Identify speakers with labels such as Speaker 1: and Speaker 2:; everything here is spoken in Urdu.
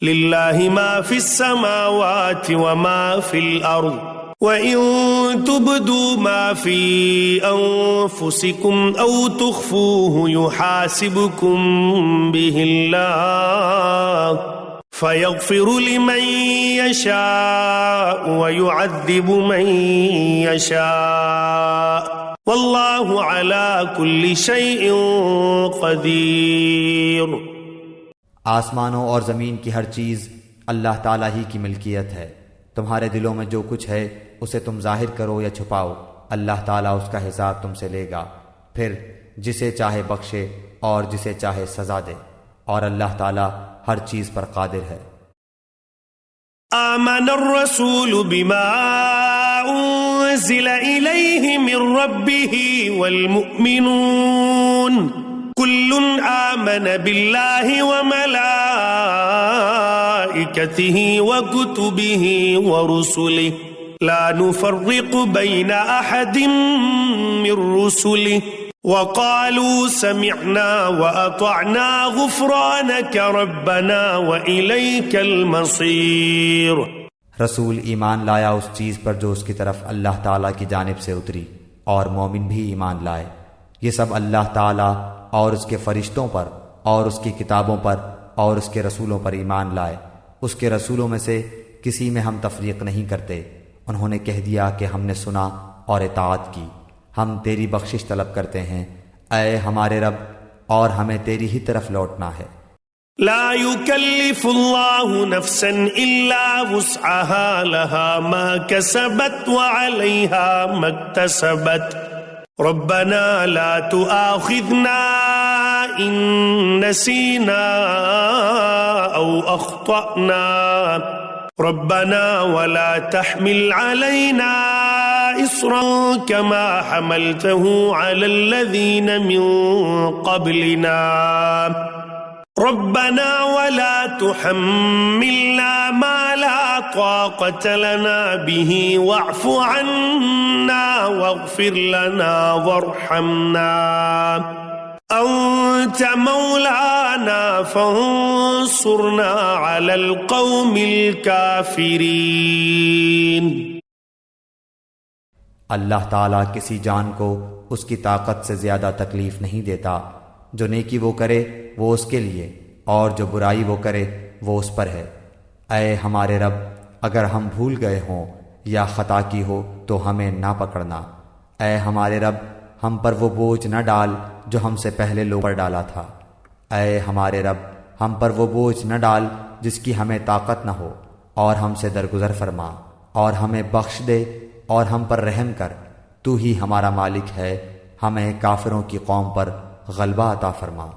Speaker 1: للہ ما فی السماوات وما فی الارض وَإِن تُبْدُوا مَا فِي أَنفُسِكُمْ أَوْ تُخْفُوهُ يُحَاسِبْكُم بِهِ اللَّهُ فَيَغْفِرُ لِمَن يَشَاءُ وَيُعَذِّبُ مَن يَشَاءُ وَاللَّهُ عَلَى كُلِّ شَيْءٍ قَدِيرٌ۔
Speaker 2: آسمانوں اور زمین کی ہر چیز اللہ تعالیٰ ہی کی ملکیت ہے۔ تمہارے دلوں میں جو کچھ ہے اسے تم ظاہر کرو یا چھپاؤ، اللہ تعالیٰ اس کا حساب تم سے لے گا، پھر جسے چاہے بخشے اور جسے چاہے سزا دے، اور اللہ تعالیٰ ہر چیز پر قادر ہے۔
Speaker 1: آمن الرسول بما انزل الیہ من ربہ والمؤمنون كل آمن بالله وملائكته وكتبه ورسله لا نفرق بين أحد من رسله وقالوا سمعنا وأطعنا غفرانك ربنا وإليك المصير۔
Speaker 2: رسول ایمان لایا اس چیز پر جو اس کی طرف اللہ تعالیٰ کی جانب سے اتری، اور مومن بھی ایمان لائے۔ یہ سب اللہ تعالیٰ اور اس کے فرشتوں پر اور اس کی کتابوں پر اور اس کے رسولوں پر ایمان لائے۔ اس کے رسولوں میں سے کسی میں ہم تفریق نہیں کرتے۔ انہوں نے کہہ دیا کہ ہم نے سنا اور اطاعت کی، ہم تیری بخشش طلب کرتے ہیں اے ہمارے رب، اور ہمیں تیری ہی طرف لوٹنا ہے۔
Speaker 1: لا يكلف الله نفسا الا وسعها لها ما كسبت وعليها ما اكتسبت ربنا لا تؤاخذنا إن نسينا أو أخطأنا ربنا ولا تحمل علينا إصرا كما حملته على الذين من قبلنا ربنا ولا تحملنا ما لا طاقة لنا به واعف عنا واغفر لنا وارحمنا أنت مولانا فانصرنا على القوم الكافرين۔
Speaker 2: اللہ تعالیٰ کسی جان کو اس کی طاقت سے زیادہ تکلیف نہیں دیتا۔ جو نیکی وہ کرے وہ اس کے لیے، اور جو برائی وہ کرے وہ اس پر ہے۔ اے ہمارے رب، اگر ہم بھول گئے ہوں یا خطا کی ہو تو ہمیں نہ پکڑنا۔ اے ہمارے رب، ہم پر وہ بوجھ نہ ڈال جو ہم سے پہلے لوگوں پر ڈالا تھا۔ اے ہمارے رب، ہم پر وہ بوجھ نہ ڈال جس کی ہمیں طاقت نہ ہو، اور ہم سے درگزر فرما، اور ہمیں بخش دے اور ہم پر رحم کر۔ تو ہی ہمارا مالک ہے، ہمیں کافروں کی قوم پر غلبہ عطا فرما۔